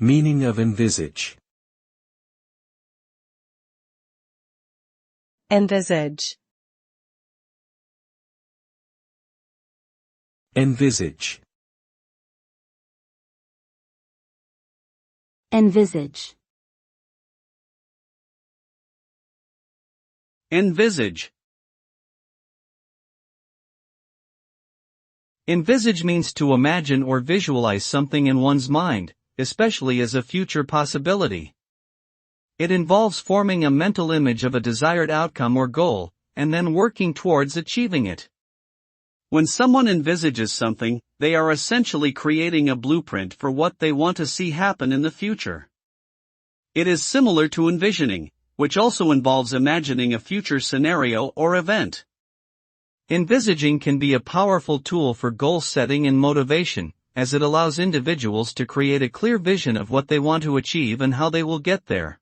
Meaning of envisage. Envisage. Envisage. Envisage. Envisage. Envisage means to imagine or visualize something in one's mind, especially as a future possibility. It involves forming a mental image of a desired outcome or goal, and then working towards achieving it. When someone envisages something, they are essentially creating a blueprint for what they want to see happen in the future. It is similar to envisioning, which also involves imagining a future scenario or event. Envisaging can be a powerful tool for goal setting and motivation, as it allows individuals to create a clear vision of what they want to achieve and how they will get there.